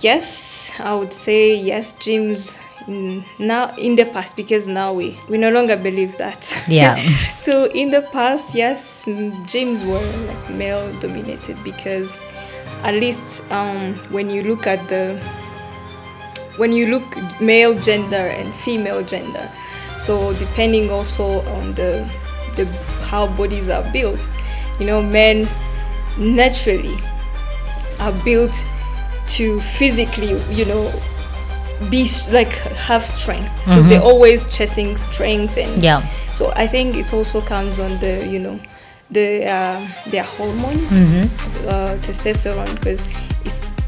Yes, I would say yes, gyms now in the past, because now we no longer believe that. Yeah. So in the past, yes, gyms were like male dominated, because at least when you look male gender and female gender, so depending also on the how bodies are built, men naturally are built to physically, be like have strength. So they're always chasing strength, and so I think it also comes on the their hormone, testosterone, because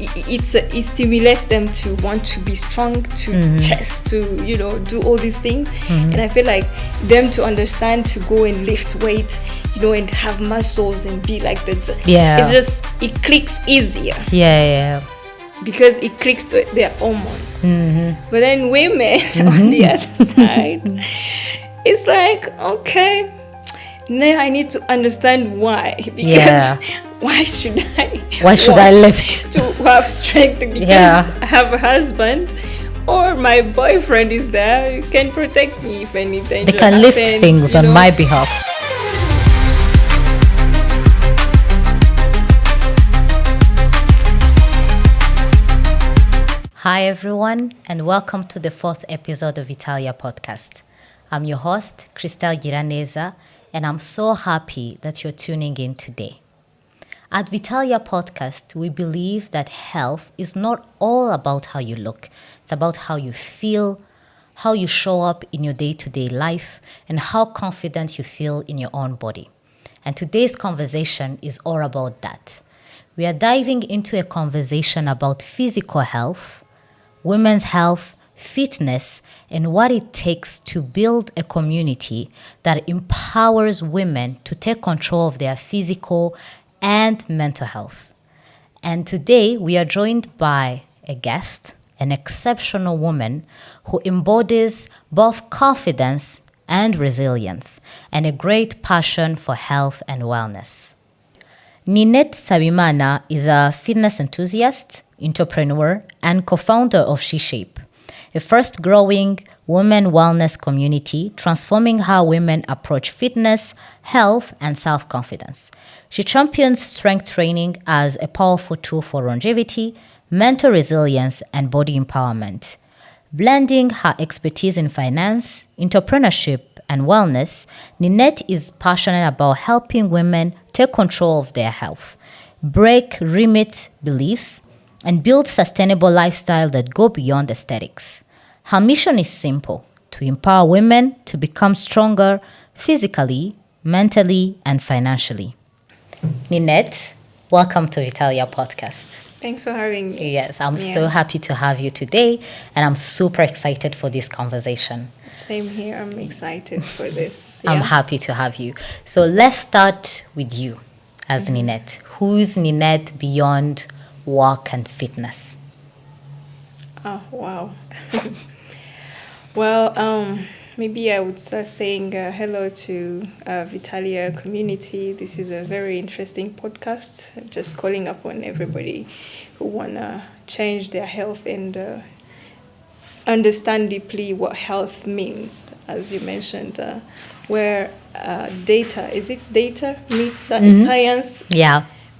it stimulates them to want to be strong, to chase, to do all these things. And I feel like them to understand to go and lift weight, and have muscles and be like it's just, it clicks easier. Because it clicks to their hormone. But then women on the other side, it's like, okay, now I need to understand why. Because why should I lift to have strength? Because I have a husband, or my boyfriend is there, who can protect me if anything. They can lift things on my behalf. Hi everyone, and welcome to the 4th episode of Vitalia podcast. I'm your host, Christelle Giraneza, and I'm so happy that you're tuning in today. At Vitalia podcast, we believe that health is not all about how you look. It's about how you feel, how you show up in your day-to-day life, and how confident you feel in your own body. And today's conversation is all about that. We are diving into a conversation about physical health, women's health, fitness, and what it takes to build a community that empowers women to take control of their physical and mental health. And today we are joined by a guest, an exceptional woman who embodies both confidence and resilience, and a great passion for health and wellness. Ninette Nsabimana is a fitness enthusiast, entrepreneur, and co-founder of SheShape, a fast-growing women wellness community transforming how women approach fitness, health, and self-confidence. She champions strength training as a powerful tool for longevity, mental resilience, and body empowerment. Blending her expertise in finance, entrepreneurship, and wellness, Ninette is passionate about helping women take control of their health, break limit beliefs, and build sustainable lifestyle that go beyond aesthetics. Her mission is simple: to empower women to become stronger physically, mentally, and financially. Ninette, welcome to Vitalia podcast. Thanks for having me. Yes, I'm so happy to have you today, and I'm super excited for this conversation. Same here. I'm excited for this. I'm happy to have you. So let's start with you as Ninette. Who's Ninette beyond work and fitness? Oh, wow. Well, maybe I would start saying hello to Vitalia community. This is a very interesting podcast. Just calling upon everybody who want to change their health and understand deeply what health means, as you mentioned, where data meets science?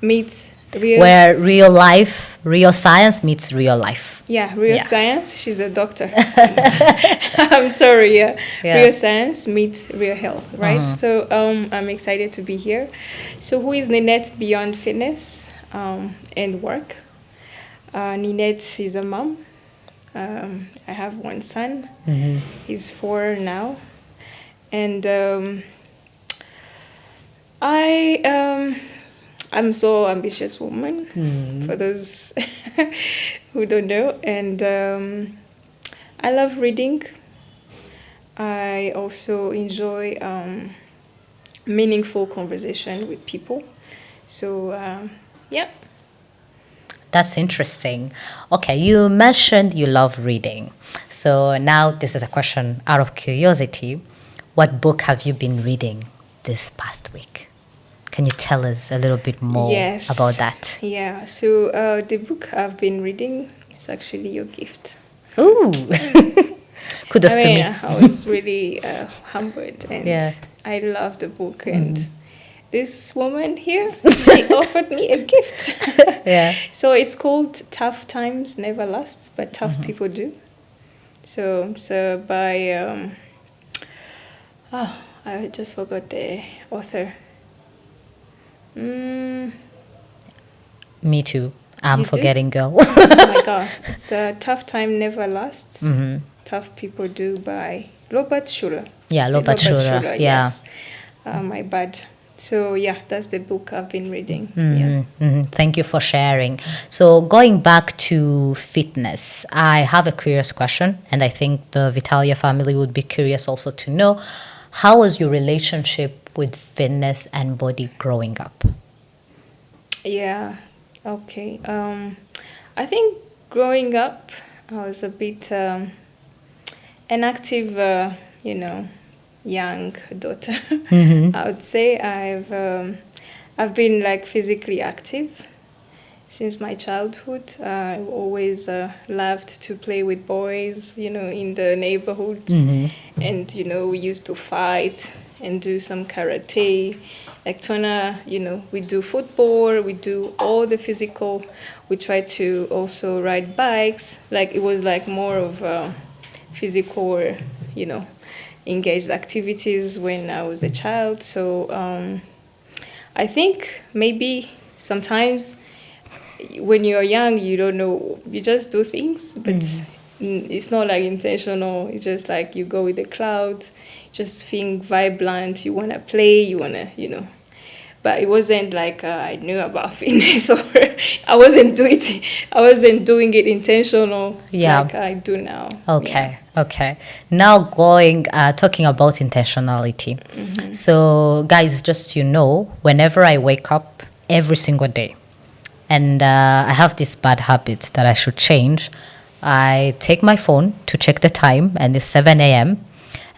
Meets real... Where real science meets real life. Real science. She's a doctor. I'm sorry, real science meets real health, right? So I'm excited to be here. So who is Ninette beyond fitness and work? Ninette is a mom. I have one son. He's 4 now. And I'm so ambitious woman, for those who don't know. And I love reading. I also enjoy meaningful conversation with people. So, That's interesting. Okay, you mentioned you love reading. So now this is a question out of curiosity. What book have you been reading this past week? Can you tell us a little bit more about that? Yeah, so the book I've been reading It's actually your gift. Ooh. Kudos to me. I was really humbled, and Yeah. I love the book. And this woman here, she offered me a gift. Yeah. So it's called Tough Times Never Last, but Tough People Do. So by I just forgot the author. Me too. I'm You do? forgetting, girl. Oh my God. It's Tough Time Never Lasts. Tough People Do by Robert Schuller. Yeah, Is it Robert Schuller, yeah. Yes. My bad. So yeah, that's the book I've been reading. Thank you for sharing. So going back to fitness, I have a curious question, and I think the Vitalia family would be curious also to know, how was your relationship with fitness and body growing up? Yeah. Okay. I think growing up, I was a bit an active, young daughter. I would say I've been like physically active since my childhood. I always loved to play with boys, in the neighborhood, and we used to fight and do some karate. Like Tona, we do football, we do all the physical. We try to also ride bikes. Like it was like more of physical, engaged activities when I was a child. So I think maybe sometimes when you're young, you don't know, you just do things, but it's not like intentional. It's just like you go with the crowd, just being vibrant, you want to play, you want to, but it wasn't like I knew about fitness or I wasn't doing it intentional like I do now. Okay. Now talking about intentionality. So guys, just whenever I wake up every single day, and I have this bad habit that I should change, I take my phone to check the time, and it's 7 a.m.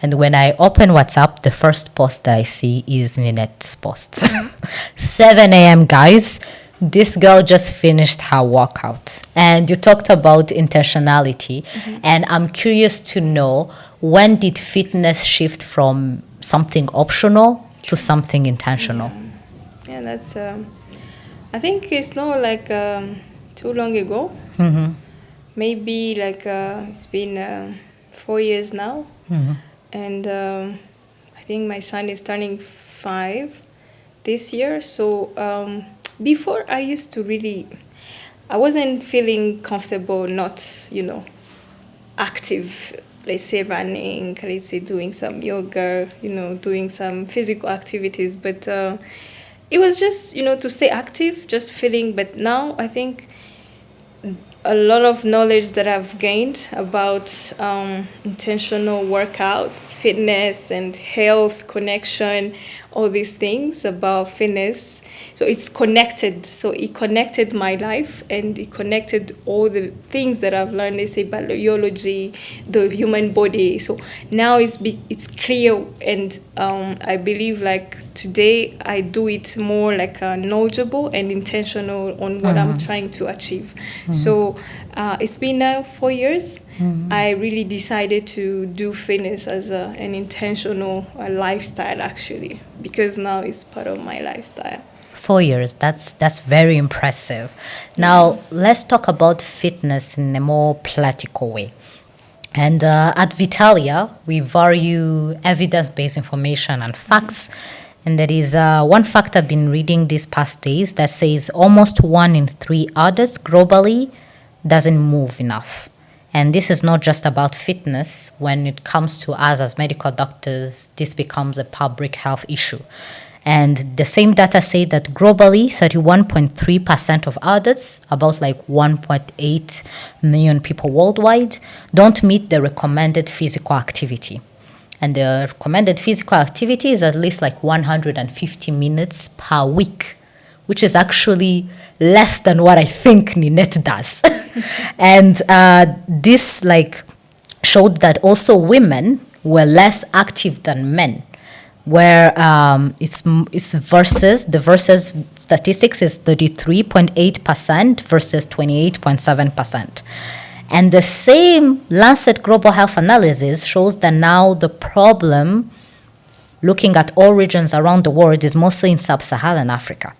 And when I open WhatsApp, the first post that I see is Ninette's post. 7 a.m., guys. This girl just finished her workout. And you talked about intentionality. And I'm curious to know, when did fitness shift from something optional to something intentional? Yeah, that's... I think it's not like too long ago. Maybe like it's been 4 years now. And I think my son is turning 5 this year. So before I used to I wasn't feeling comfortable not, active, let's say running, let's say doing some yoga, doing some physical activities. But it was just, to stay active, just feeling. But now I think a lot of knowledge that I've gained about intentional workouts, fitness and health connection, all these things about fitness. So it's connected. So it connected my life and it connected all the things that I've learned, let's say biology, the human body. So now it's clear, and I believe like today I do it more like knowledgeable and intentional on what I'm trying to achieve. So it's been now 4 years. I really decided to do fitness as an intentional lifestyle, actually, because now it's part of my lifestyle. 4 years, that's very impressive. Now, let's talk about fitness in a more practical way. And at Vitalia, we value evidence-based information and facts. And there is one fact I've been reading these past days that says almost 1 in 3 adults globally doesn't move enough. And this is not just about fitness. When it comes to us as medical doctors, this becomes a public health issue. And the same data say that globally, 31.3% of adults, about like 1.8 million people worldwide, don't meet the recommended physical activity. And the recommended physical activity is at least like 150 minutes per week, which is actually less than what I think Ninette does. And this like showed that also women were less active than men, where it's versus statistics is 33.8% versus 28.7%. And the same Lancet Global Health Analysis shows that now the problem, looking at all regions around the world, is mostly in sub-Saharan Africa,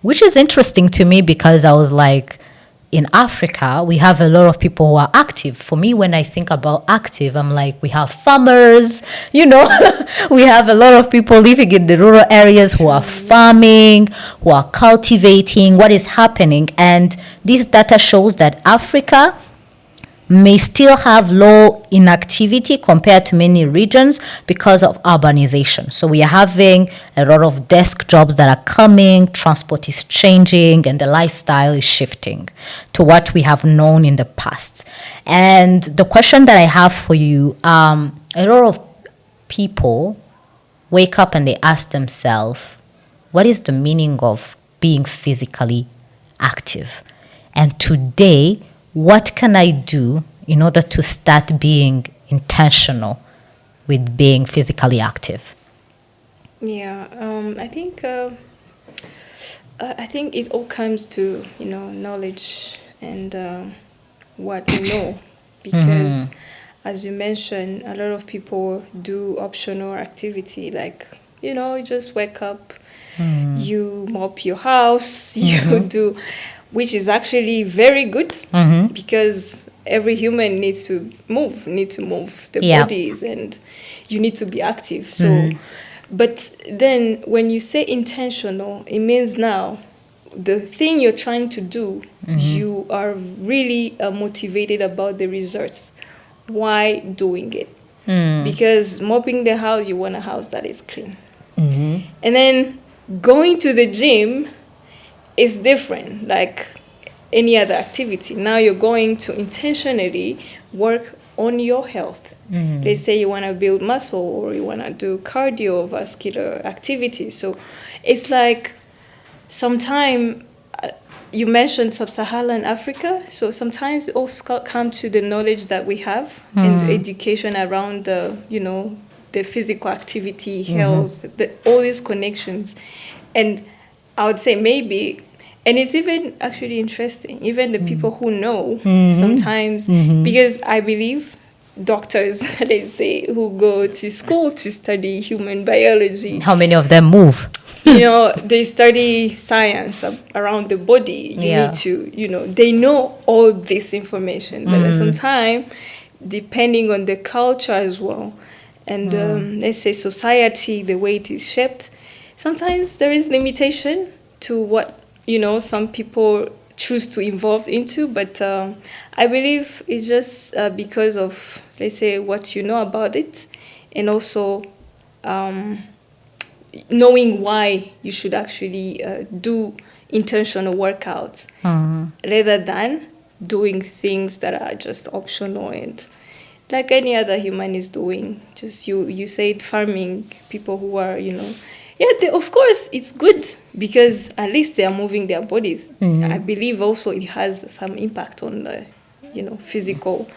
which is interesting to me because I was like, in Africa, we have a lot of people who are active. For me, when I think about active, I'm like, we have farmers, we have a lot of people living in the rural areas who are farming, who are cultivating, what is happening. And this data shows that Africa may still have low inactivity compared to many regions because of urbanization. So we are having a lot of desk jobs that are coming, transport is changing, and the lifestyle is shifting to what we have known in the past. And the question that I have for you, a lot of people wake up and they ask themselves, what is the meaning of being physically active? And today, what can I do in order to start being intentional with being physically active? Yeah, I think it all comes to knowledge and what we know, because as you mentioned, a lot of people do optional activity like you just wake up, you mop your house, you do. Which is actually very good because every human needs to move the bodies, and you need to be active. So, but then when you say intentional, it means now the thing you're trying to do, you are really motivated about the results. Why doing it? Because mopping the house, you want a house that is clean. And then going to the gym, it's different, like any other activity. Now you're going to intentionally work on your health. Let's say you want to build muscle or you want to do cardiovascular activity. So it's like sometimes you mentioned sub-Saharan Africa. So sometimes it also comes to the knowledge that we have and the education around the physical activity, health, all these connections. And I would say maybe, and it's even actually interesting, even the people who know sometimes, because I believe doctors, let's say, who go to school to study human biology. How many of them move? They study science around the body. You need to, they know all this information. But sometimes, depending on the culture as well, and let's say society, the way it is shaped, sometimes there is limitation to what, some people choose to involve into. But I believe it's just because of, let's say, what you know about it, and also knowing why you should actually do intentional workouts rather than doing things that are just optional and like any other human is doing. Just you said farming, people who are, of course it's good because at least they are moving their bodies. I believe also it has some impact on the, physical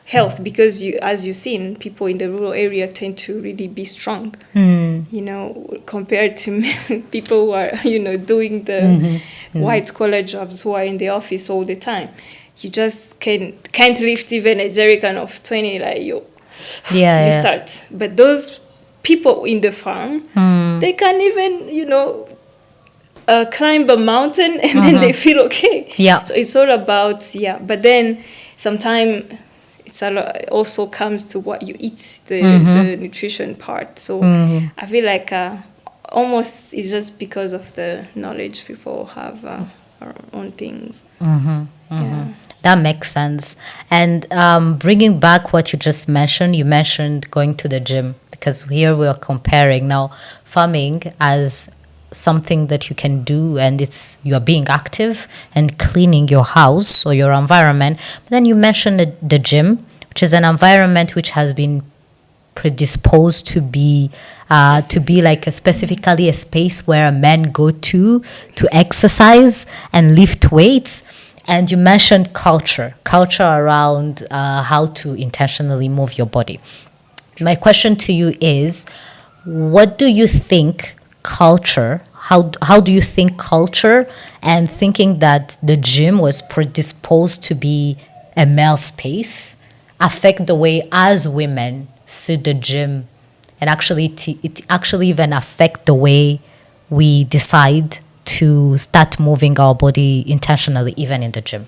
health, because as you've seen, people in the rural area tend to really be strong, compared to people who are, doing the white collar jobs, who are in the office all the time. You just can't lift even a jerrycan of 20, like you start. But those people in the farm, they can even, climb a mountain and then they feel okay. Yeah. So it's all about, but then sometimes also comes to what you eat, the nutrition part. So I feel like almost it's just because of the knowledge people have on things. Yeah. That makes sense. And bringing back what you just mentioned, you mentioned going to the gym, because here we are comparing now farming as something that you can do, and you are being active and cleaning your house or your environment. But then you mentioned the gym, which is an environment which has been predisposed to be like specifically a space where men go to exercise and lift weights. And you mentioned culture around how to intentionally move your body. My question to you is, what do you think culture how do you think culture and thinking that the gym was predisposed to be a male space affect the way as women see the gym, and actually it actually even affect the way we decide to start moving our body intentionally even in the gym?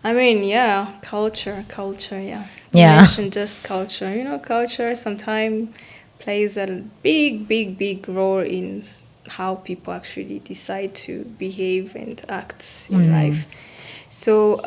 I mean, yeah, culture, yeah. Yeah. You mentioned just culture. Culture sometimes plays a big role in how people actually decide to behave and act in life. So,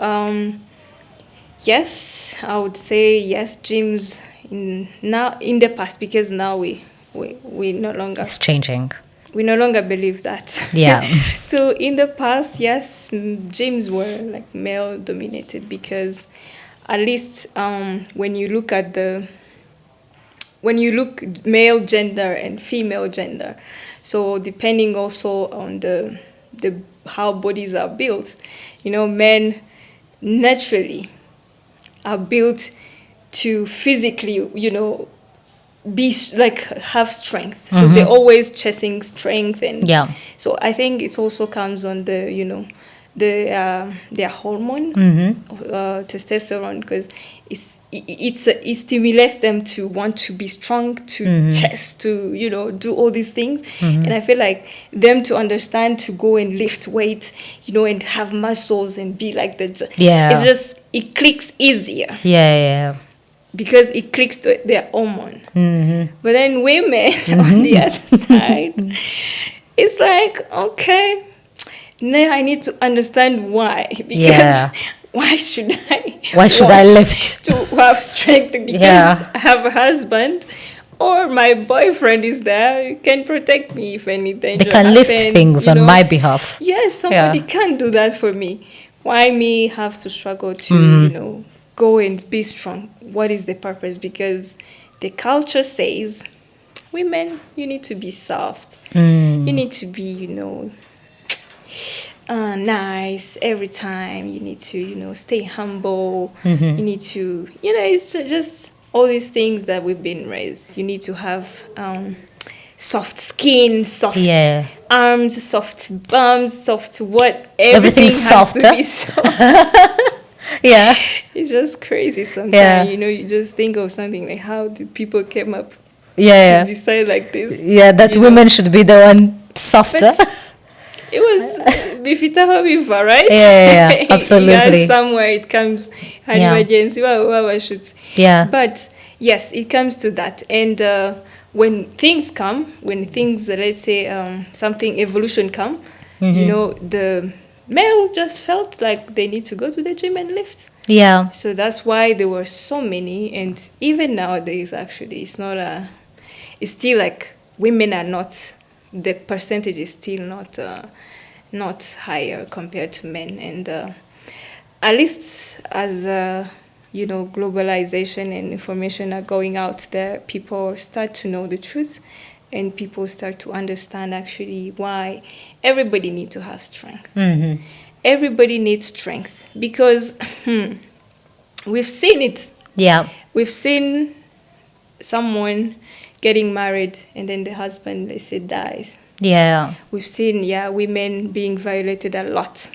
yes, I would say yes, gyms in the past, because now we no longer It's changing. we no longer believe that. Yeah. So in the past, yes, gyms were like male dominated, because at least when you look male gender and female gender, so depending also on the how bodies are built, men naturally are built to physically, have strength. So they're always chasing strength, and Yeah. so I think it also comes on the their hormone, testosterone, because it stimulates them to want to be strong, to chest, to do all these things. And I feel like them to understand to go and lift weight, and have muscles and be like Yeah. it's just, it clicks easier Yeah. because it clicks to their hormone. But then women on the other side, it's like, okay, now I need to understand why. Because Yeah. why should I I want lift? to have strength? Because Yeah. I have a husband or my boyfriend is there, he can protect me if anything They can lift things on my behalf. Yes, somebody Yeah. can do that for me. Why me have to struggle to, go and be strong? What is the purpose? Because the culture says, women, you need to be soft. You need to be, nice every time. You need to, stay humble. You need to, it's just all these things that we've been raised. You need to have soft skin, soft Yeah. arms, soft bums, soft what? Everything's Everything has softer. to be soft. Yeah. It's just crazy sometimes. Yeah. You just think of something like, how did people came up Yeah. to decide like this? Yeah, that women should be the one softer. But it was bifita right? Yeah, absolutely. Yes, somewhere it comes an Yeah. emergency. Well, should. Yeah. But yes, it comes to that. And when things, let's say something evolution come, the male just felt like they need to go to the gym and lift. Yeah. So that's why there were so many, and even nowadays, actually, it's still like women are not, the percentage is still not higher compared to men. And at least as globalization and information are going out there, people start to know the truth, and people start to understand actually why everybody needs to have strength. Everybody needs strength because we've seen it. Yeah. We've seen someone getting married and then the husband, they say, dies. Yeah. We've seen, women being violated a lot.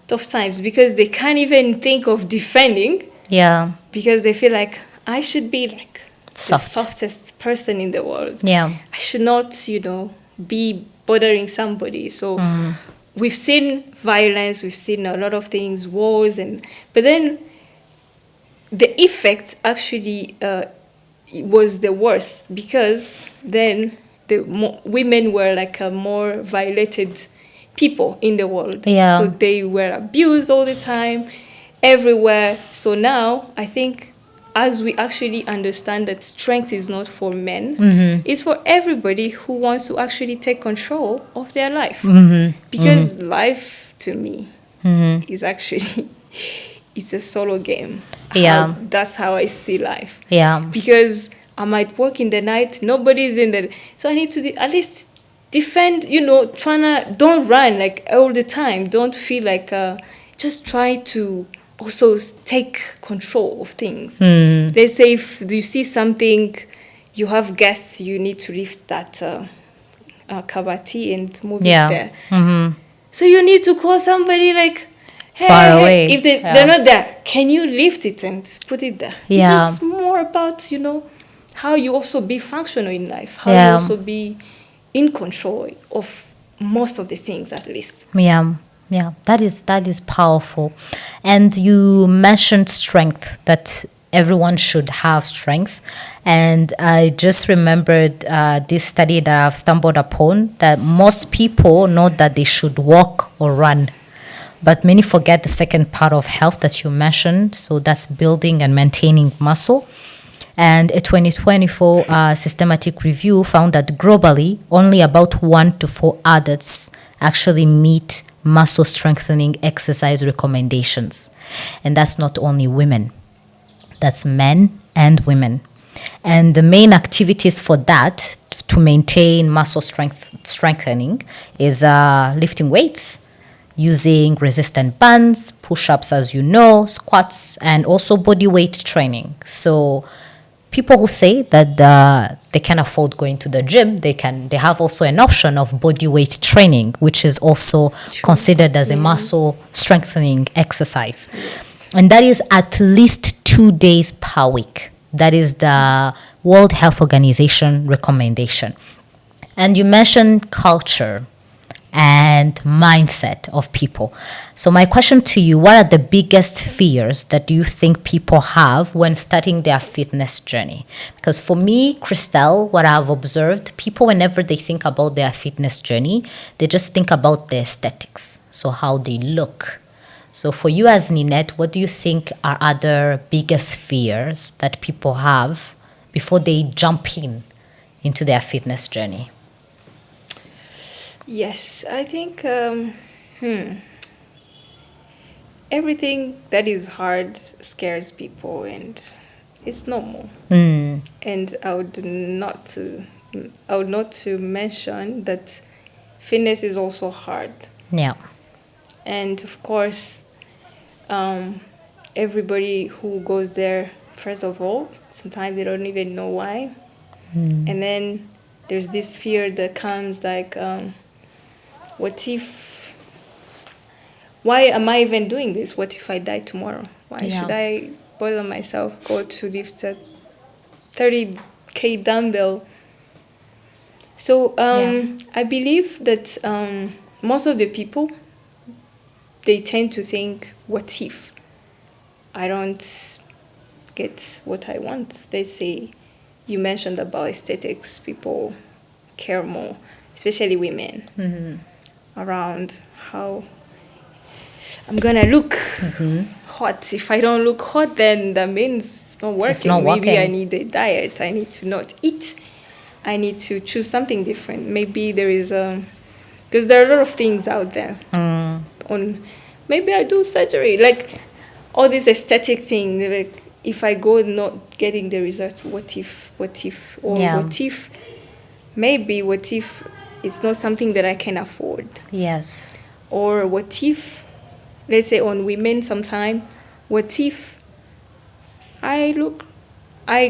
Tough times because they can't even think of defending. Yeah. Because they feel like I should be like Soft. the softest person in the world. Yeah. I should not, be bothering somebody. So we've seen violence, we've seen a lot of things, wars, but then the effect actually was the worst because then women were like a more violated people in the world. Yeah. So they were abused all the time, everywhere. So now I think as we actually understand that strength is not for men, it's for everybody who wants to actually take control of their life. Because life, to me, is actually, it's a solo game. Yeah. That's how I see life. Yeah. Because I might work in the night, nobody's in the... So I need to at least defend, don't run like all the time. Don't feel like, just try to also take control of things. Let's say if you see something, you have guests, you need to lift that cup of tea and move Yeah. it there. So you need to call somebody like, hey, Far away. if they're not there, can you lift it and put it there? Yeah. It's just more about, how you also be functional in life, how Yeah. you also be in control of most of the things, at least. Yeah, that is powerful. And you mentioned strength, that everyone should have strength. And I just remembered this study that I've stumbled upon, that most people know that they should walk or run, but many forget the second part of health that you mentioned. So that's building and maintaining muscle. And a 2024 systematic review found that globally, only about 1 to 4 adults actually meet muscle strengthening exercise recommendations. And that's not only women, that's men and women. And the main activities for that, to maintain muscle strengthening, is lifting weights, using resistant bands, push-ups, as you know, squats, and also body weight training. So people who say that they can afford going to the gym, they have also an option of body weight training, which is also considered as a muscle strengthening exercise. Yes. And that is at least 2 days per week. That is the World Health Organization recommendation. And you mentioned culture and mindset of people. So my question to you, what are the biggest fears that you think people have when starting their fitness journey? Because for me, Christelle, what I've observed, people, whenever they think about their fitness journey, they just think about the aesthetics, so how they look. So for you as Ninette, what do you think are other biggest fears that people have before they jump into their fitness journey? Yes, I think everything that is hard scares people, and it's normal. And I would not to mention that fitness is also hard. Yeah. And of course, everybody who goes there, first of all, sometimes they don't even know why. And then there's this fear that comes like, why am I even doing this? What if I die tomorrow? Why should I bother myself, go to lift a 30K dumbbell? So I believe that most of the people, they tend to think, what if I don't get what I want? They say, you mentioned about aesthetics, people care more, especially women, around how I'm gonna look hot. If I don't look hot, then that means it's not working. It's not Maybe working. I need a diet. I need to not eat. I need to choose something different. Maybe there is because there are a lot of things out there. Maybe I do surgery, like all this aesthetic thing. Like if I go not getting the results, what if, what if it's not something that I can afford? Yes. Or what if, let's say on women sometime, what if I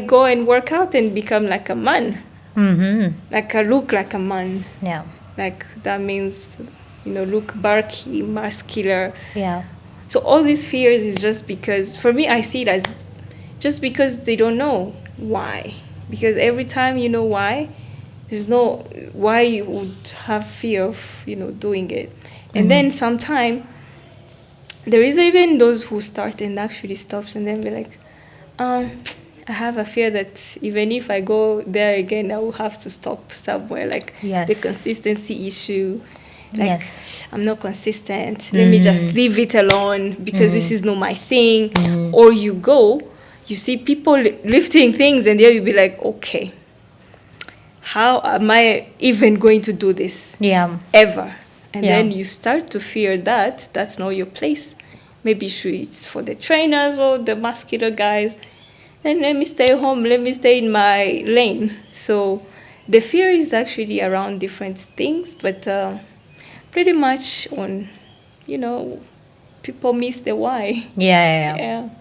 go and work out and become like a man? Like I look like a man. Yeah. Like that means, look bulky, muscular. Yeah. So all these fears is just because, for me, I see it as just because they don't know why. Because every time you know why, there's no why you would have fear of, doing it. And then sometime there is even those who start and actually stops and then be like, I have a fear that even if I go there again, I will have to stop somewhere. Like the consistency issue. Like, I'm not consistent. Let me just leave it alone because this is not my thing. Or you go, you see people lifting things and then you'll be like, okay, how am I even going to do this? Yeah. Ever. And then you start to fear that that's not your place. Maybe it's for the trainers or the muscular guys. Then let me stay home. Let me stay in my lane. So the fear is actually around different things, but pretty much on, people miss the why. Yeah.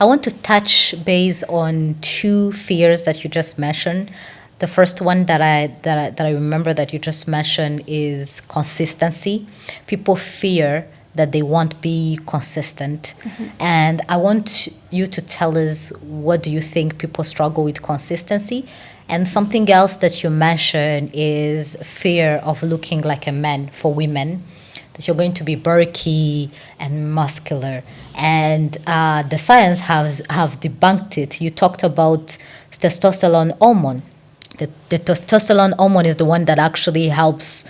I want to touch base on two fears that you just mentioned. The first one that I remember that you just mentioned is consistency. People fear that they won't be consistent. And I want you to tell us, what do you think people struggle with consistency? And something else that you mentioned is fear of looking like a man for women, that you're going to be bulky and muscular. And the science have debunked it. You talked about testosterone hormone. The testosterone hormone is the one that actually helps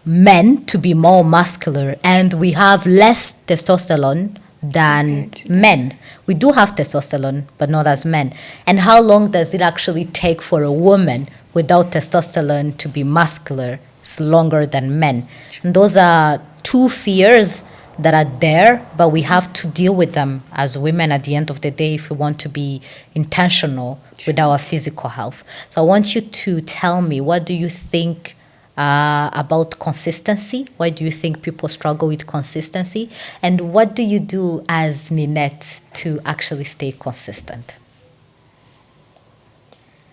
men to be more muscular, and we have less testosterone than men. We do have testosterone, but not as men. And how long does it actually take for a woman without testosterone to be muscular? It's longer than men. And those are two fears that are there, but we have to deal with them as women at the end of the day if we want to be intentional with our physical health. So I want you to tell me, what do you think about consistency? Why do you think people struggle with consistency? And what do you do as Ninette to actually stay consistent?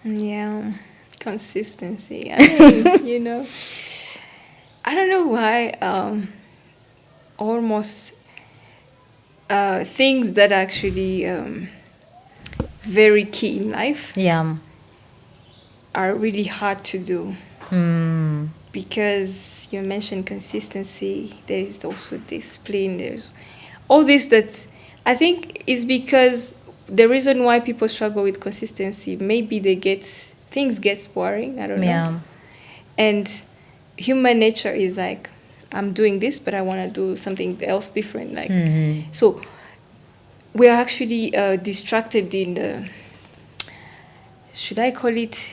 Yeah, consistency. I mean, I don't know why almost things that are actually very key in life are really hard to do. Because you mentioned consistency, there is also discipline, there's all this that I think is because the reason why people struggle with consistency, maybe things get boring, I don't know. And human nature is like, I'm doing this, but I want to do something else different. So we are actually distracted in the, should I call it,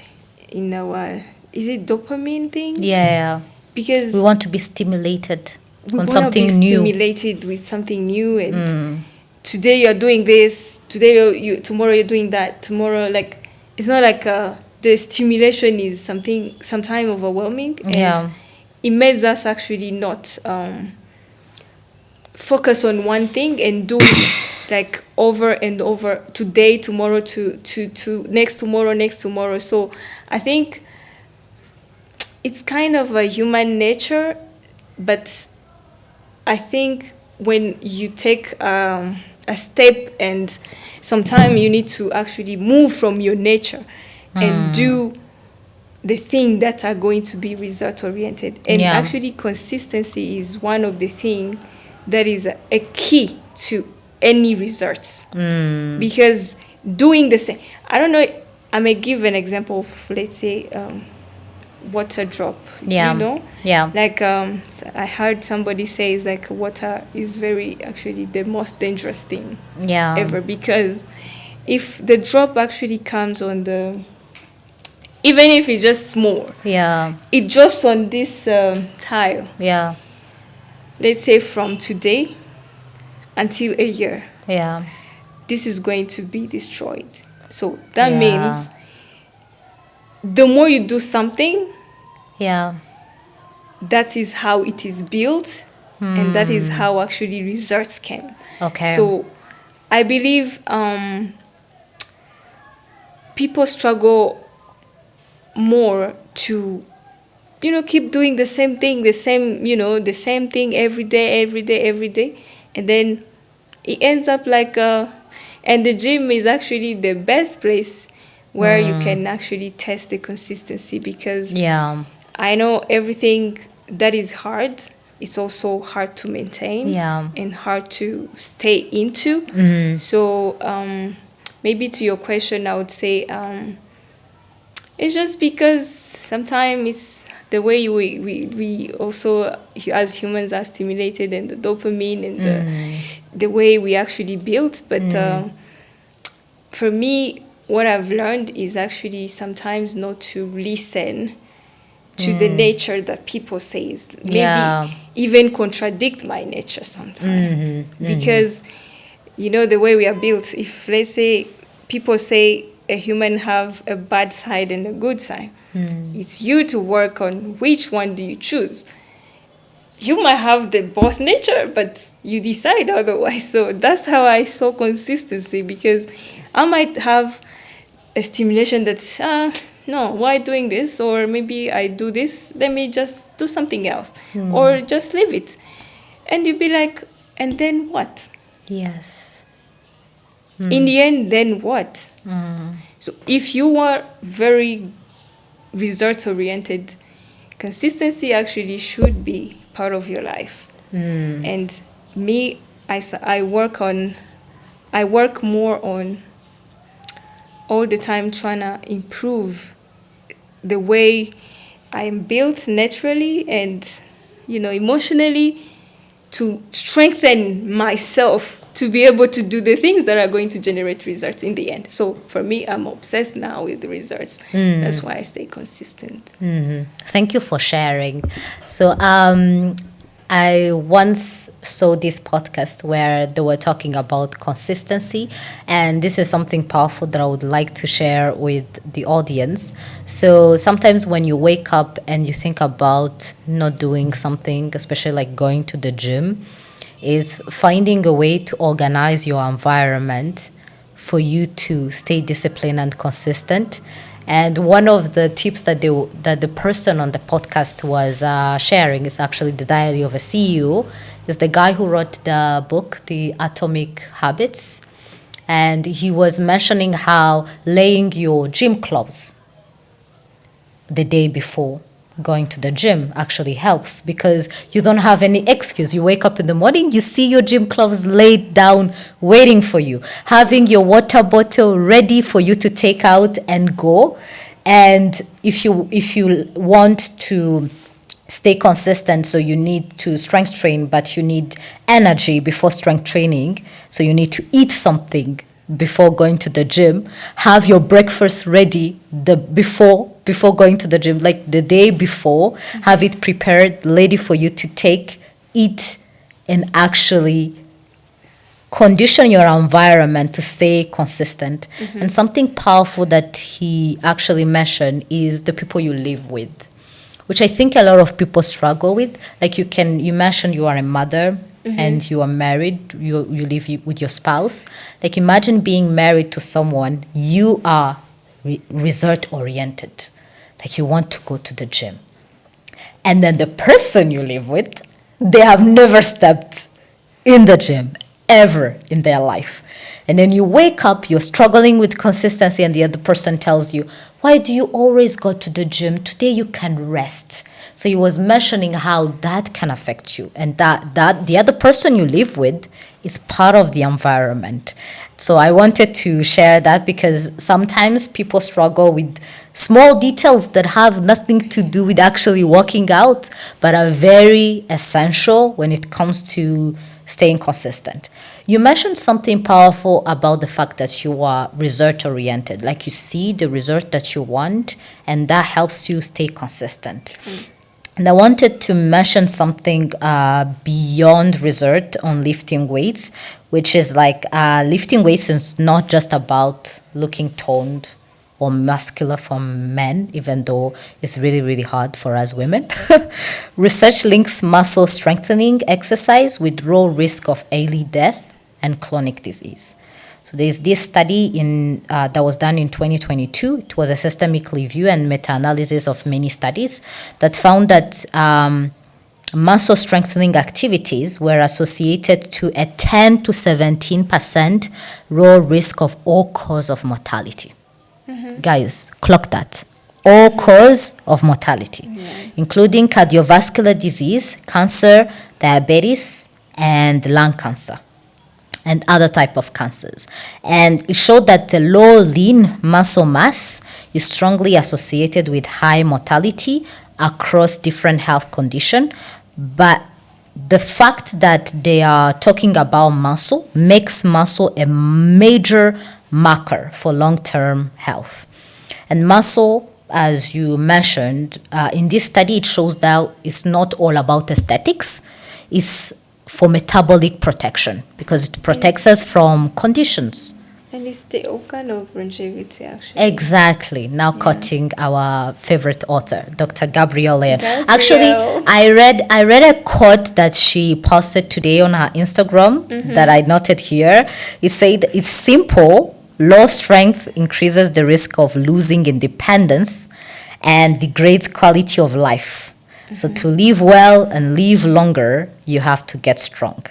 in our, is it dopamine thing? Yeah. Because we want to be stimulated on something new. We want to be stimulated with something new, and today you're doing this, tomorrow you're doing that, tomorrow, like, it's not like the stimulation is sometimes overwhelming, and it makes us actually not focus on one thing and do it like over and over, today, tomorrow, to next tomorrow. So I think it's kind of a human nature, but I think when you take a step, and sometimes you need to actually move from your nature and do the things that are going to be result oriented. And actually consistency is one of the things that is a key to any results. Because doing the same, I don't know, I may give an example of, let's say, water drop. Do you know? Like I heard somebody say, it's like water is actually the most dangerous thing ever, because if the drop actually comes on even if it's just small, it drops on this tile. Let's say from today until a year. This is going to be destroyed. So that means the more you do something, that is how it is built, and that is how actually results came. So I believe people struggle more to, keep doing the same thing, the same thing every day, and then it ends up like and the gym is actually the best place where you can actually test the consistency, because I know everything that is hard is also hard to maintain and hard to stay into. So maybe to your question, I would say it's just because sometimes it's the way we also as humans are stimulated, and the dopamine and the way we actually built. But for me, what I've learned is actually sometimes not to listen to the nature that people say, maybe even contradict my nature sometimes. Because, the way we are built, if let's say people say a human have a bad side and a good side, it's you to work on which one do you choose. You might have the both nature, but you decide otherwise. So that's how I saw consistency, because I might have a stimulation that's no, why doing this? Or maybe I do this, let me just do something else, or just leave it. And you'd be like, and then what? Yes. In the end, then what? So if you are very result oriented, consistency actually should be part of your life. And me, I work more on all the time trying to improve the way I'm built naturally and, emotionally, to strengthen myself to be able to do the things that are going to generate results in the end. So for me, I'm obsessed now with the results. That's why I stay consistent. Thank you for sharing. So I once saw this podcast where they were talking about consistency, and this is something powerful that I would like to share with the audience. So sometimes when you wake up and you think about not doing something, especially like going to the gym, is finding a way to organize your environment for you to stay disciplined and consistent. And one of the tips that the person on the podcast was sharing is actually the diary of a CEO. Is the guy who wrote the book, The Atomic Habits. And he was mentioning how laying your gym clothes the day before going to the gym actually helps, because you don't have any excuse. You wake up in the morning, you see your gym clothes laid down waiting for you, having your water bottle ready for you to take out and go. And if you want to stay consistent, so you need to strength train, but you need energy before strength training, so you need to eat something before going to the gym. Have your breakfast ready before going to the gym, like the day before. Have it prepared, ready for you to eat, and actually condition your environment to stay consistent. And something powerful that he actually mentioned is the people you live with, which I think a lot of people struggle with. Like you mentioned you are a mother, and you are married, you live with your spouse. Like imagine being married to someone, you are result oriented, like you want to go to the gym, and then the person you live with, they have never stepped in the gym ever in their life. And then you wake up, you're struggling with consistency, and the other person tells you, why do you always go to the gym? Today you can rest. So he was mentioning how that can affect you, and that the other person you live with is part of the environment. So I wanted to share that, because sometimes people struggle with small details that have nothing to do with actually working out, but are very essential when it comes to staying consistent. You mentioned something powerful about the fact that you are result oriented, like you see the result that you want, and that helps you stay consistent. And I wanted to mention something beyond result on lifting weights, which is like lifting weights is not just about looking toned or muscular for men, even though it's really, really hard for us women. Research links muscle strengthening exercise with low risk of early death and chronic disease. So there's this study that was done in 2022. It was a systemic review and meta-analysis of many studies that found that muscle strengthening activities were associated to a 10 to 17% low risk of all cause of mortality. Guys, clock that. All cause of mortality, including cardiovascular disease, cancer, diabetes, and lung cancer, and other type of cancers. And it showed that the low lean muscle mass is strongly associated with high mortality across different health conditions. But the fact that they are talking about muscle makes muscle a major marker for long-term health. And muscle, as you mentioned, in this study, it shows that it's not all about aesthetics. It's for metabolic protection, because it protects us from conditions. And it's the organ of longevity, actually. Exactly. Now quoting our favorite author, Dr. Gabrielle Lane. Actually, I read a quote that she posted today on her Instagram that I noted here. It said, it's simple, Low strength increases the risk of losing independence and degrades quality of life. So to live well and live longer, you have to get strong.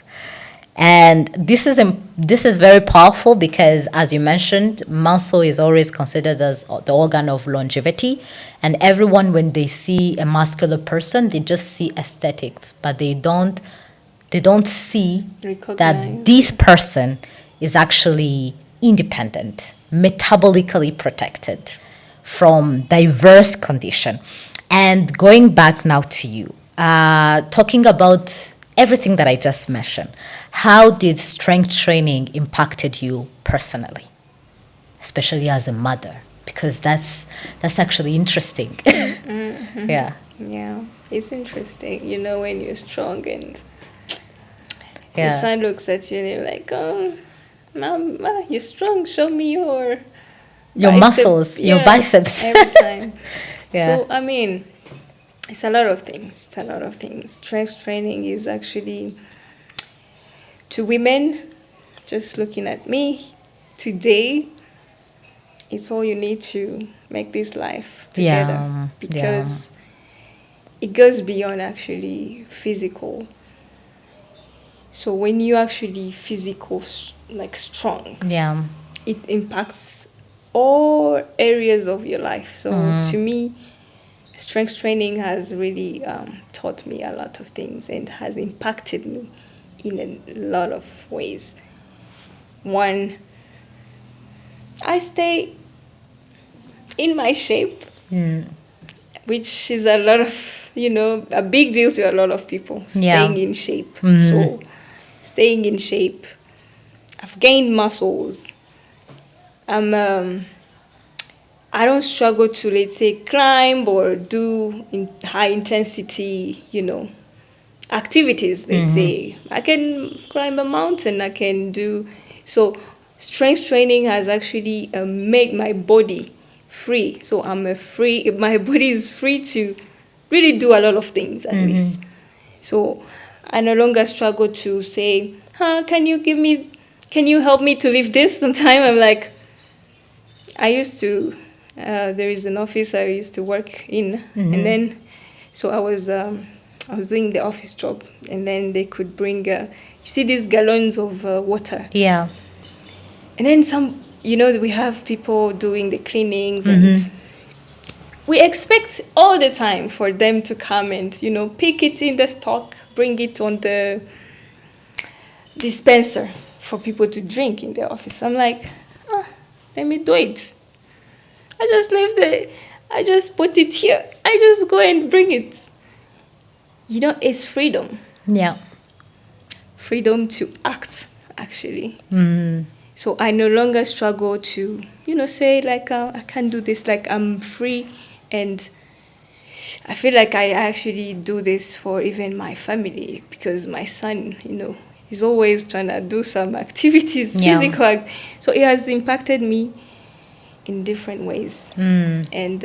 And this is very powerful because, as you mentioned, muscle is always considered as the organ of longevity. And everyone, when they see a muscular person, they just see aesthetics, but they don't see that this person is actually independent, metabolically protected from diverse condition. And going back now to you, talking about everything that I just mentioned, how did strength training impacted you personally, especially as a mother? Because that's actually interesting. Yeah, it's interesting. When you're strong and your son looks at you and you're like, oh, Mom, you're strong. Show me your muscles, your biceps. Every time. So, it's a lot of things. Strength training is actually, to women, just looking at me today, it's all you need to make this life together. Because it goes beyond actually physical. So when you actually physical, like strong, it impacts all areas of your life. So to me, strength training has really taught me a lot of things and has impacted me in a lot of ways. One, I stay in my shape, which is a lot of, a big deal to a lot of people, staying in shape. So staying in shape, I've gained muscles. I don't struggle to, let's say, climb or do high intensity, activities. Let's say I can climb a mountain. I can do so. Strength training has actually made my body free. So my body is free to really do a lot of things at least. So I no longer struggle to say, can you help me to lift this? Sometimes I'm like, I used to, there is an office I used to work in, and then, so I was doing the office job, and then they could bring, you see these gallons of water. Yeah. And then we have people doing the cleanings, and we expect all the time for them to come and, pick it in the stock, bring it on the dispenser for people to drink in the office. I'm like, let me do it. I just put it here. I just go and bring it. It's freedom. Yeah. Freedom to act, actually. So I no longer struggle to, say like, I can't do this. Like, I'm free, and I feel like I actually do this for even my family, because my son, he's always trying to do some activities, physical. So it has impacted me in different ways. And,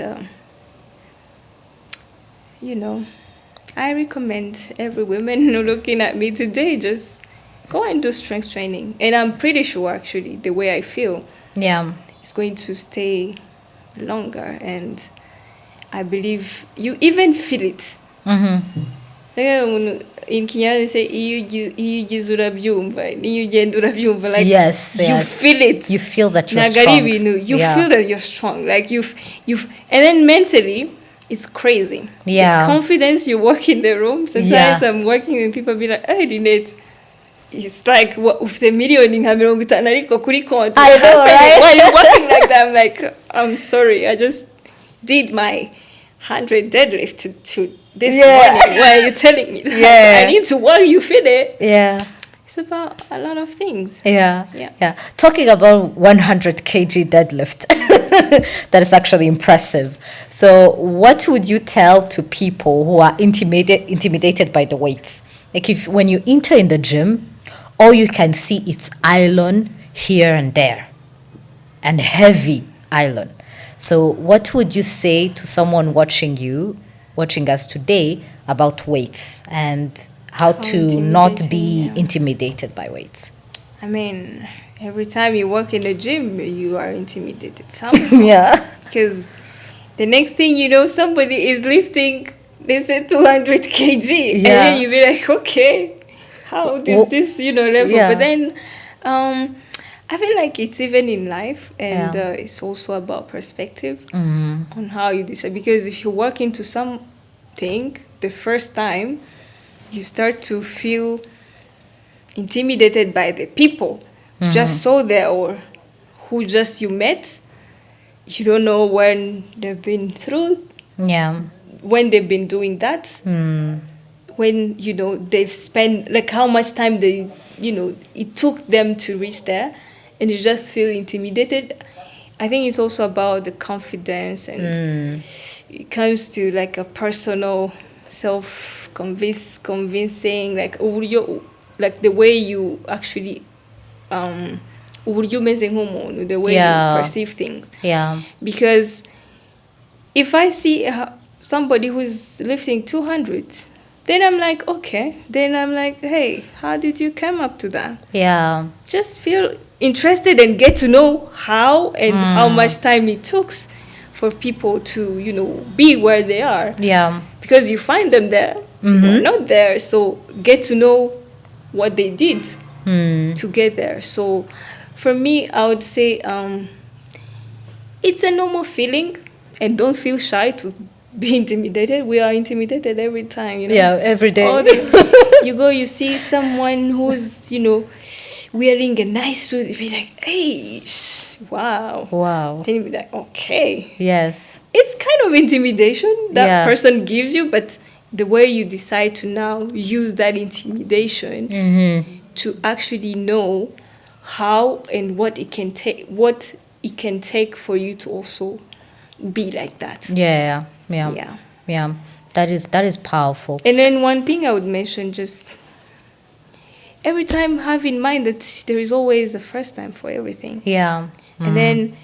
I recommend every woman looking at me today, just go and do strength training. And I'm pretty sure, actually, the way I feel, it's going to stay longer. And I believe you even feel it. In Kenya, they say, like, yes, you feel it. You feel that you're strong. You feel that you're strong. Like, and then mentally, it's crazy. Yeah. The confidence you walk in the room. Sometimes I'm working and people be like, hey, Ninette, it's like, what if the million in mirongo itanu ariko kuri konti? I know, right? Why are you walking like that? I'm like, I'm sorry, I just did my 100 deadlift to this morning. Why are you telling me that? I need to walk, you feel it? Yeah. It's about a lot of things. Yeah. Talking about 100 kg deadlift, that is actually impressive. So what would you tell to people who are intimidated by the weights? Like, when you enter in the gym, all you can see is iron here and there, and heavy iron. So what would you say to someone watching us today about weights and how to not be intimidated by weights? every time you walk in the gym, you are intimidated somehow. Yeah. Because the next thing you know, somebody is lifting, they said 200 kg. And then you be like, okay, how is this, level? Yeah. But then I feel like it's even in life, and it's also about perspective on how you decide. Because if you walk into something the first time, you start to feel intimidated by the people you just saw there or who just you met. You don't know when they've been through, when they've been doing that, when, they've spent, like how much time it took them to reach there, and you just feel intimidated. I think it's also about the confidence, and it comes to like a personal convincing, like the way you actually the way you perceive things. Yeah. Because if I see somebody who's lifting 200, then I'm like, okay. Then I'm like, hey, how did you come up to that? Yeah. Just feel interested and get to know how and how much time it took for people to, be where they are. Yeah. Because you find them there, or not there. So get to know what they did to get there. So for me, I would say it's a normal feeling, and don't feel shy to be intimidated. We are intimidated every time, Yeah, every day. You see someone who's, wearing a nice suit, you be like, hey, wow. Wow. Then you be like, okay. Yes. It's kind of intimidation that person gives you, but the way you decide to now use that intimidation to actually know how and what it can take for you to also be like that. Yeah. That is powerful. And then one thing I would mention, just every time have in mind that there is always a first time for everything. Yeah. And then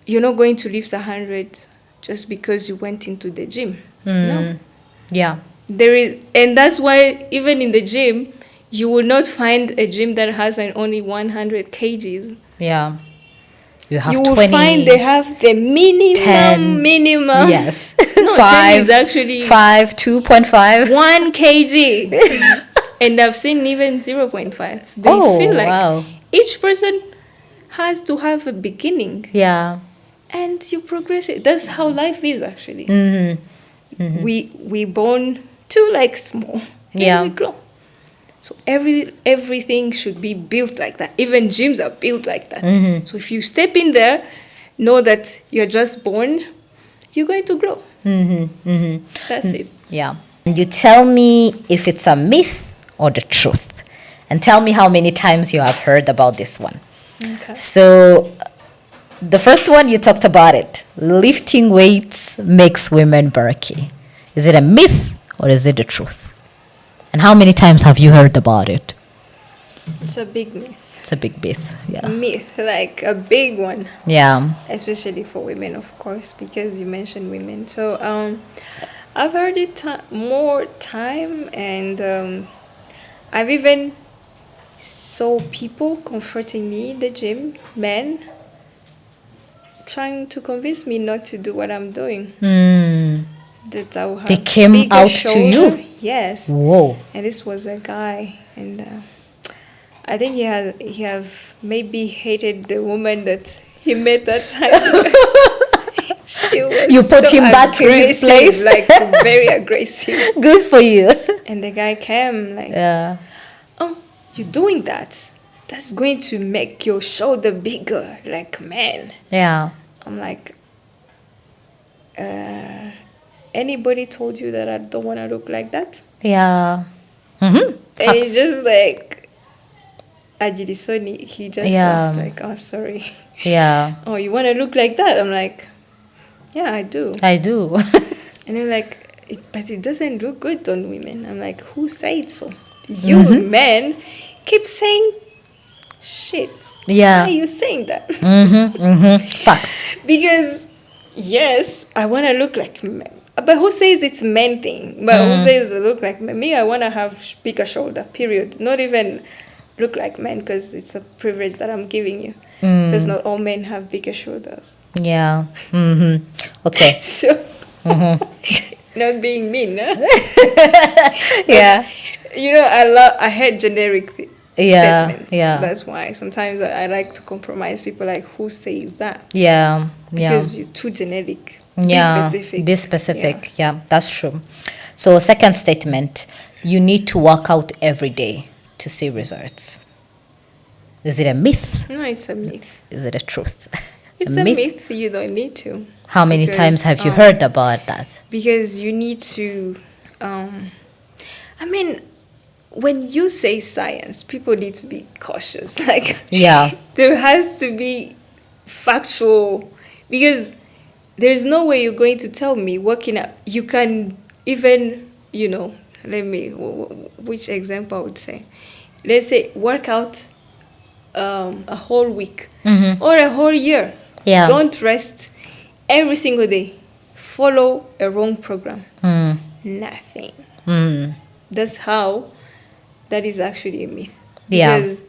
you're not going to lift 100 just because you went into the gym. No. Yeah. And that's why even in the gym, you will not find a gym that has only 100 kgs. Yeah. You have you 20. You will find they have the minimum. Yes. No, 10 is actually 2.5. 1 kg. And I've seen even 0.5. So they feel like each person has to have a beginning. Yeah. And you progress it. That's how life is actually. We born too small. And we grow. So everything should be built like that. Even gyms are built like that. So if you step in there, know that you're just born, you're going to grow. That's it. Yeah. And you tell me if it's a myth or the truth. And tell me how many times you have heard about this one. Okay. So the first one, you talked about it. Lifting weights makes women bulky. Is it a myth or is it the truth? And how many times have you heard about it? It's a big myth. It's a big myth, yeah. Myth, like a big one. Yeah. Especially for women, of course, because you mentioned women. So I've heard it more time, and I've even saw people comforting me in the gym, men, trying to convince me not to do what I'm doing. That I will have they came out shoulder. To you? Yes. Whoa. And this was a guy, and I think he have maybe hated the woman that he met that time. She was you put him back in his place, like very aggressive. Good for you. And the guy came like, oh, you're doing that. That's going to make your shoulder bigger, like man. Yeah. I'm like, anybody told you that I don't want to look like that? Yeah. And he's just like, Ajirisoni, he just was like, oh, sorry. Yeah. Oh, you want to look like that? I'm like, yeah, I do. And they're like, but it doesn't look good on women. I'm like, who said so? You men keep saying shit. Yeah. Why are you saying that? Facts. Because, yes, I want to look like men. But who says it's men thing? But who says look like me? I want to have bigger shoulder, period. Not even look like men, because it's a privilege that I'm giving you. Because not all men have bigger shoulders. Yeah. Okay. So, not being mean, huh? Yeah. You know, I hate generic statements. Yeah. That's why sometimes I like to compromise people, like, who says that? Yeah. Because you're too generic. Yeah. Be specific. Yeah, that's true. So, second statement, you need to work out every day to see results. Is it a myth? No, it's a myth. Is it a truth? It's a myth. You don't need to. How many times have you heard about that? Because you need to, when you say science, people need to be cautious. Like, there has to be factual, because there's no way you're going to tell me working out. You can even, which example I would say? Let's say work out a whole week or a whole year. Yeah. Don't rest every single day. Follow a wrong program. Nothing. That is actually a myth. Because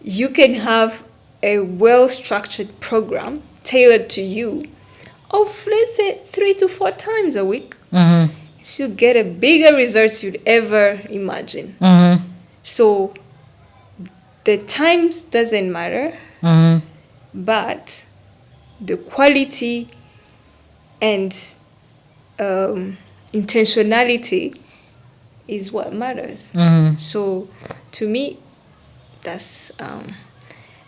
you can have a well-structured program tailored to you of, let's say, 3 to 4 times a week. To get a bigger result you'd ever imagine. So the times doesn't matter, but the quality and intentionality is what matters. So to me, that's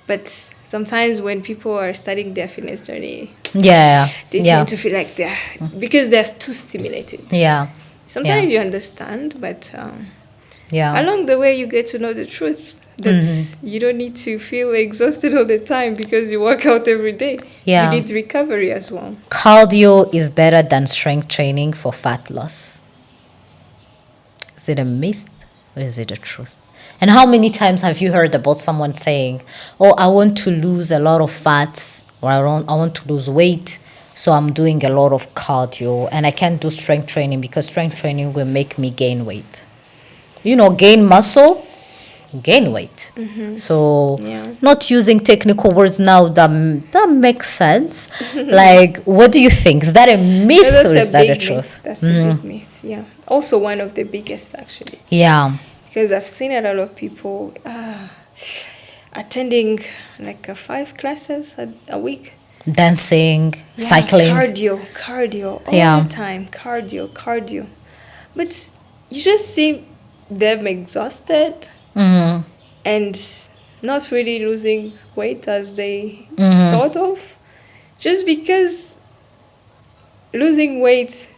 but sometimes when people are studying their fitness journey, they tend to feel like because they're too stimulated. Sometimes you understand, but along the way you get to know the truth that you don't need to feel exhausted all the time because you work out every day. You need recovery as well. Cardio is better than strength training for fat loss. Is it a myth or is it a truth? And how many times have you heard about someone saying, oh, I want to lose a lot of fats, or I want to lose weight, so I'm doing a lot of cardio, and I can't do strength training because strength training will make me gain weight. Gain muscle, gain weight. So not using technical words now, that makes sense. Like, what do you think? Is that a myth or is that a truth? That's a big myth, yeah. Also one of the biggest, actually. Yeah. Because I've seen a lot of people attending like 5 classes a week. Dancing, cycling. Cardio, all the time. Cardio. But you just see them exhausted and not really losing weight as they thought of. Just because losing weight,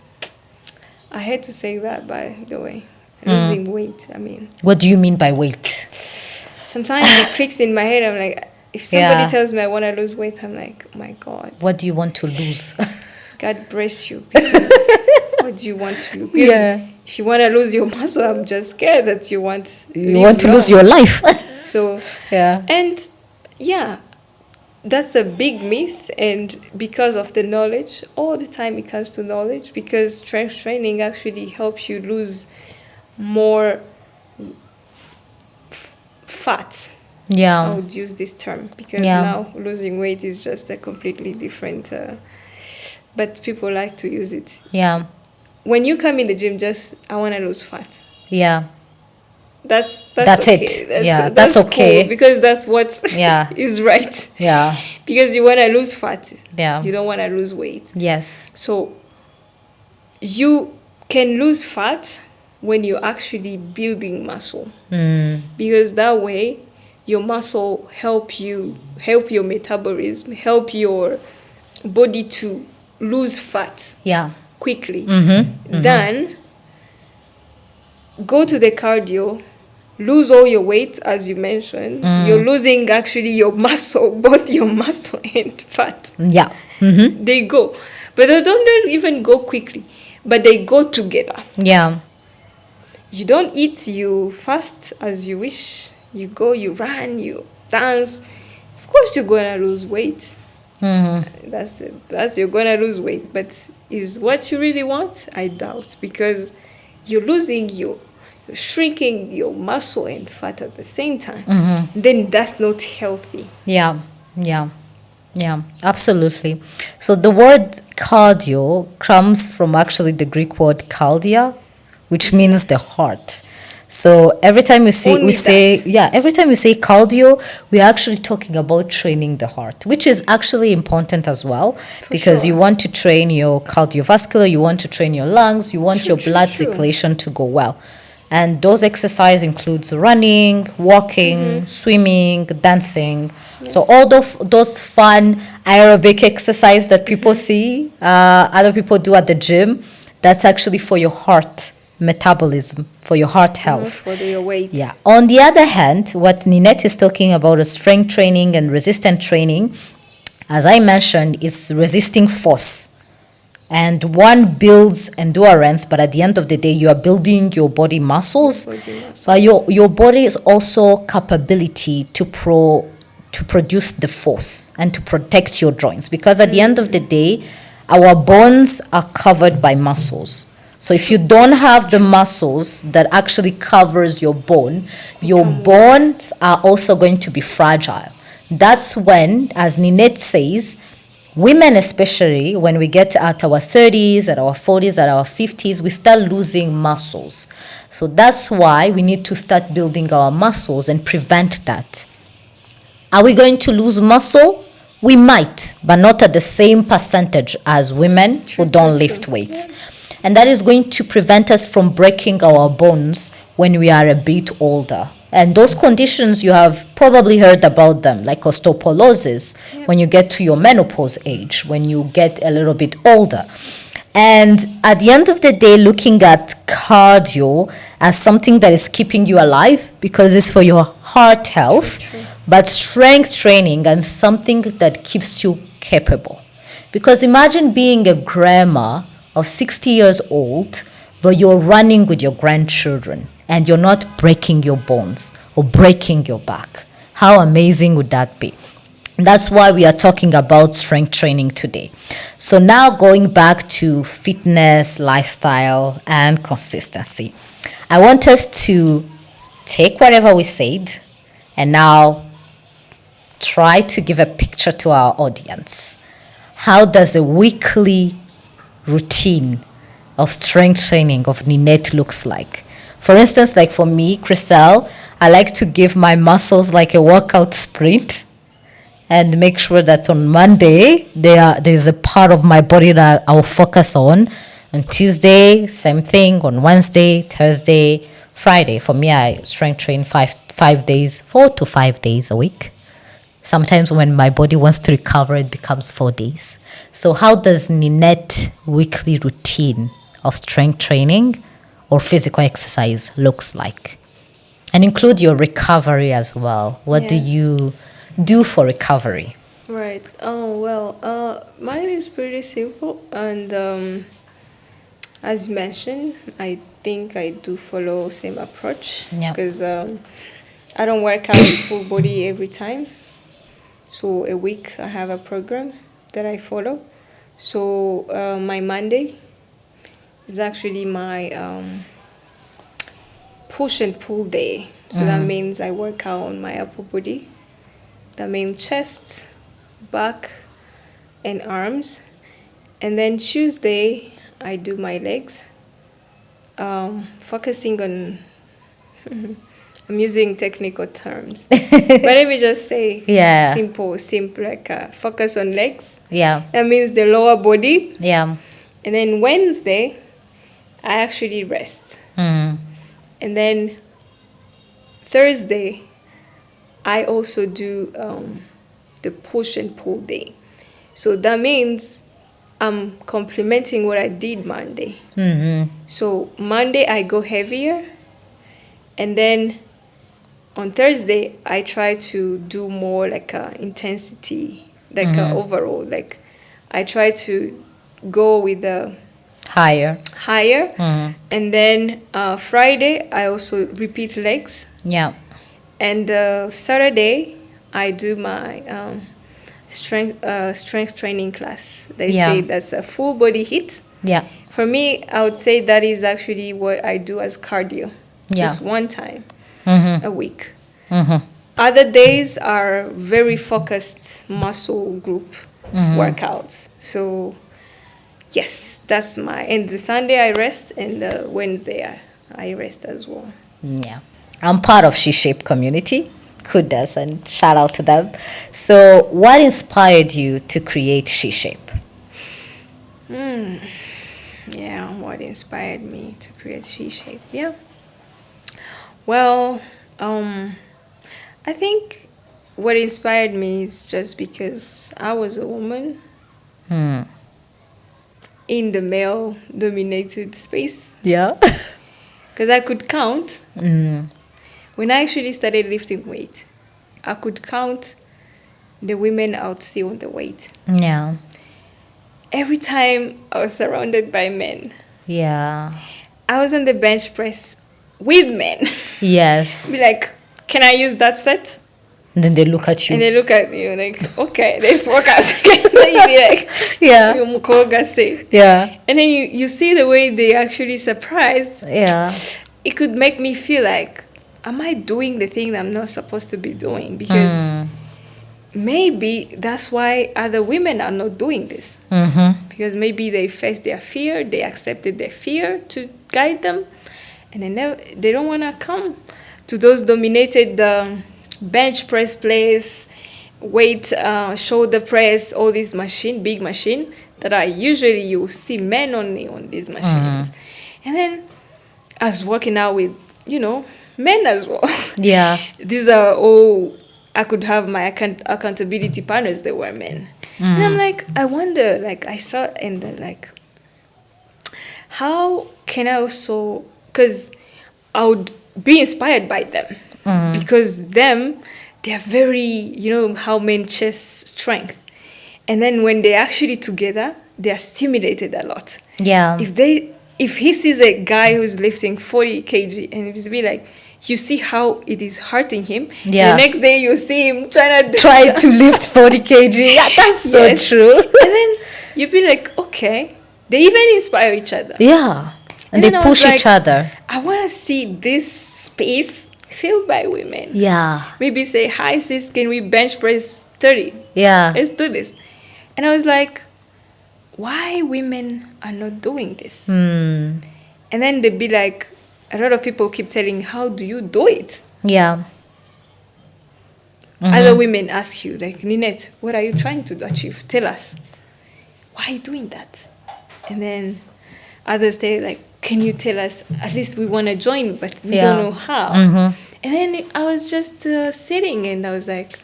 I hate to say that, by the way. Losing weight, I mean. What do you mean by weight? Sometimes it clicks in my head. I'm like, if somebody tells me I want to lose weight, I'm like, oh my God. What do you want to lose? God bless you. Because what do you want to lose? Because if you want to lose your muscle, I'm just scared that you want to lose your life. So, and that's a big myth, and because of the knowledge, all the time it comes to knowledge, because strength training actually helps you lose more fat. I would use this term, because now losing weight is just a completely different, but people like to use it. When you come in the gym, just, I want to lose fat. That's okay. It. That's okay. Cool, because that's what is right. Because you want to lose fat. You don't want to lose weight. Yes. So you can lose fat when you're actually building muscle. Because that way your muscle help your metabolism, help your body to lose fat quickly. Then go to the cardio, lose all your weight, as you mentioned. You're losing actually your muscle, both your muscle and fat. They go, but they don't even go quickly, but they go together. You don't eat, you fast as you wish. You go, you run, you dance. Of course, you're gonna lose weight. That's you're gonna lose weight. But is what you really want? I doubt, because you're losing shrinking your muscle and fat at the same time, Mm-hmm. then that's not healthy. Yeah, yeah, yeah, absolutely. So the word cardio comes from actually the Greek word cardia, which means the heart. So every time Only that. every time we say cardio, we're actually talking about training the heart, which is actually important as well, because you sure. want to train your cardiovascular, you want to train your lungs, you want your blood True. circulation to go well. And those exercise includes running, walking, swimming, dancing. So all those fun aerobic exercise that people see, other people do at the gym, that's actually for your heart metabolism, for your heart Not health. for your weight. Yeah. On the other hand, what Ninette is talking about is strength training and resistance training. As I mentioned, is resisting force. And one builds endurance, but at the end of the day, you are building your body muscles. But your body is also capability to produce the force and to protect your joints. Because at the end of the day, our bones are covered by muscles. So if you don't have the muscles that actually covers your bone, your bones are also going to be fragile. That's when, as Ninette says, women especially, when we get at our 30s, at our 40s, at our 50s, we start losing muscles. So that's why we need to start building our muscles and prevent that. Are we going to lose muscle? We might, but not at the same percentage as women who don't lift weights. And that is going to prevent us from breaking our bones when we are a bit older. And those conditions, you have probably heard about them, like osteoporosis, when you get to your menopause age, when you get a little bit older. And at the end of the day, looking at cardio as something that is keeping you alive because it's for your heart health, but strength training and something that keeps you capable. Because imagine being a grandma of 60 years old, but you're running with your grandchildren and you're not breaking your bones or breaking your back. How amazing would that be? That's why we are talking about strength training today. So now going back to fitness, lifestyle, and consistency. I want us to take whatever we said and now try to give a picture to our audience. How does a weekly routine of strength training of Ninette looks like? For instance, like for me, Christelle, I like to give my muscles like a workout sprint and make sure that on Monday there's a part of my body that I'll focus on. On Tuesday, same thing. On Wednesday, Thursday, Friday. For me, I strength train 4 to 5 days a week. Sometimes when my body wants to recover, it becomes 4 days. So how does Ninette weekly routine of strength training or physical exercise looks like? And include your recovery as well. What do you do for recovery? Right. Oh, well, mine is pretty simple. And as mentioned, I think I do follow same approach. Because I don't work out full body every time. So a week I have a program that I follow. So my Monday is actually my push and pull day. So that means I work out on my upper body. That means chest, back, and arms. And then Tuesday I do my legs, focusing on I'm using technical terms, but let me just say simple, like focus on legs. That means the lower body. And then Wednesday, I actually rest. And then Thursday, I also do the push and pull day. So that means I'm complementing what I did Monday. So Monday, I go heavier. And then on Thursday, I try to do more like intensity, like overall. Like I try to go with the higher. And then Friday, I also repeat legs. And Saturday, I do my strength training class. They say that's a full body HIIT. For me, I would say that is actually what I do as cardio. just one time a week. Other days are very focused muscle group workouts. So yes, that's and the Sunday I rest, and the Wednesday I rest as well. Yeah. I'm part of She Shape community. Kudos and shout out to them. So what inspired you to create She Shape? Yeah, what inspired me to create She Shape? Yeah. Well, I think what inspired me is just because I was a woman in the male-dominated space. Yeah. Because I could count. When I actually started lifting weight, I could count the women I would see on the weight. Yeah. Every time I was surrounded by men. Yeah. I was on the bench press with men. Yes. Be like, can I use that set? And then they look at you. And they look at you like, okay, let's work out together. You be like, yeah. Yeah. And then you see the way they actually surprised. Yeah. It could make me feel like, am I doing the thing that I'm not supposed to be doing? Because maybe that's why other women are not doing this. Because maybe they faced their fear, they accepted their fear to guide them, and they don't want to come to those dominated bench press place, weight, shoulder press, all these big machine that are usually you see men only on these machines. And then I was working out with, men as well. Yeah. These are all, I could have my accountability partners, they were men. And I'm like, I wonder, like, I saw, and like, how can I also, because I would be inspired by them. Because they are very, how men chest strength. And then when they're actually together, they are stimulated a lot. Yeah. If he sees a guy who's lifting 40 kg and he's be like, you see how it is hurting him. Yeah. The next day you see him trying to lift 40 kg. Yeah, that's so true. And then you'd be like, okay. They even inspire each other. Yeah. And they push each other. I want to see this space filled by women. Yeah. Maybe say, hi sis, can we bench press 30? Yeah. Let's do this. And I was like, why women are not doing this? And then they'd be like, a lot of people keep telling, how do you do it? Yeah. Other women ask you, like, Ninette, what are you trying to achieve? Tell us. Why are you doing that? And then others say, like, can you tell us? At least we want to join, but we don't know how. And then I was just sitting and I was like,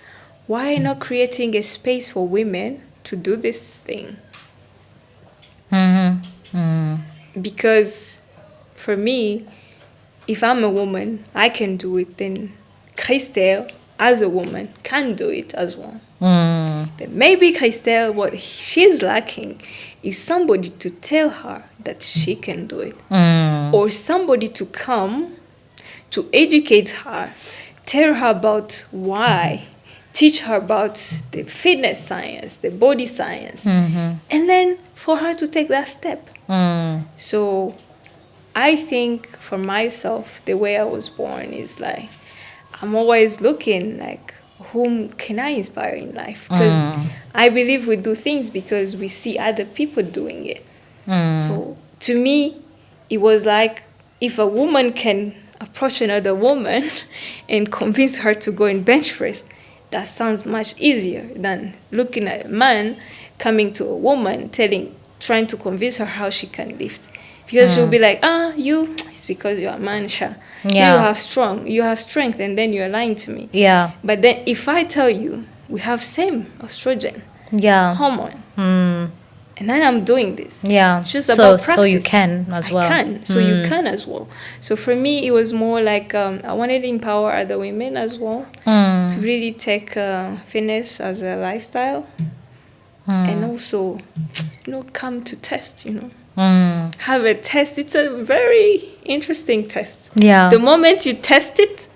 why not creating a space for women to do this thing? Because for me, if I'm a woman, I can do it, then Christelle, as a woman, can do it as well. But maybe Christelle, what she's lacking is somebody to tell her that she can do it. Or somebody to come to educate her, tell her about why, teach her about the fitness science, the body science, and then for her to take that step. So I think for myself, the way I was born is like, I'm always looking like, whom can I inspire in life? Because I believe we do things because we see other people doing it. So to me, it was like, if a woman can approach another woman and convince her to go and bench press, that sounds much easier than looking at a man coming to a woman trying to convince her how she can lift. Because she'll be like, it's because you're a man, Sha. Yeah. You have strength, and then you're lying to me. Yeah. But then if I tell you, we have same estrogen hormone, and then I'm doing this. Yeah. It's just about practice. So you can as well. I can. So you can as well. So for me, it was more like I wanted to empower other women as well to really take fitness as a lifestyle, and also, come to test. Have a test. It's a very interesting test. Yeah. The moment you test it,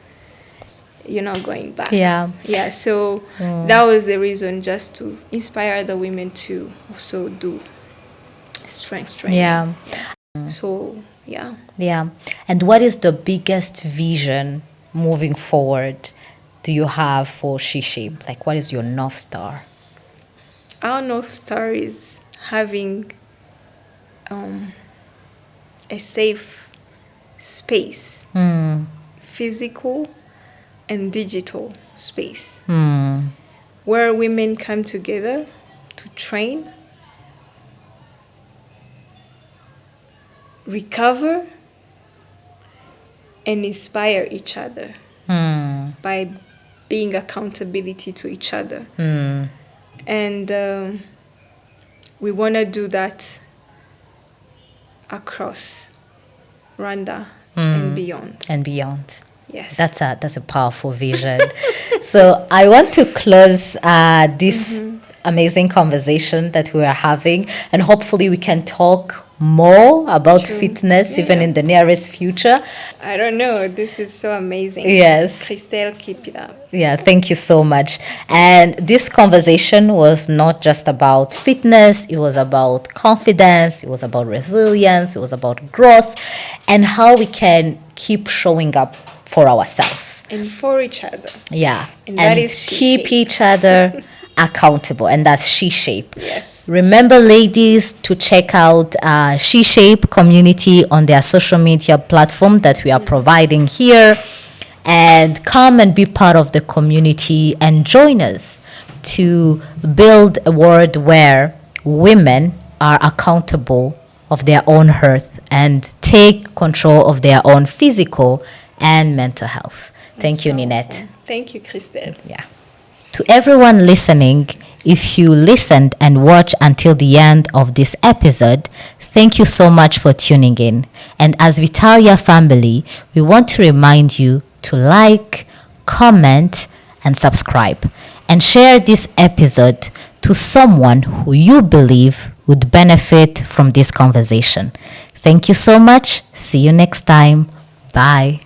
you're not going back. Yeah. Yeah. So that was the reason, just to inspire other women to also do strength training. Yeah. So Yeah. Yeah. And what is the biggest vision moving forward do you have for SheShape? Like, what is your North Star? Our North Star is having a safe space, physical and digital space, where women come together to train, recover, and inspire each other by being accountability to each other. And we want to do that across Rwanda and beyond. And beyond. Yes. That's a powerful vision. So I want to close this amazing conversation that we are having, and hopefully we can talk more about fitness even in the nearest future. I don't know. This is so amazing. Yes. Christelle, keep it up. Yeah, thank you so much. And this conversation was not just about fitness, it was about confidence, it was about resilience, it was about growth, and how we can keep showing up for ourselves. And for each other. Yeah. And that is keep SheShape. each other accountable. And that's SheShape. Yes. Remember, ladies, to check out SheShape community on their social media platform that we are providing here. And come and be part of the community and join us to build a world where women are accountable of their own health and take control of their own physical and mental health. Thank you, Ninette. Thank you, Christelle. Yeah. To everyone listening, if you listened and watched until the end of this episode, thank you so much for tuning in. And as Vitalia family, we want to remind you to like, comment, and subscribe. And share this episode to someone who you believe would benefit from this conversation. Thank you so much. See you next time. Bye.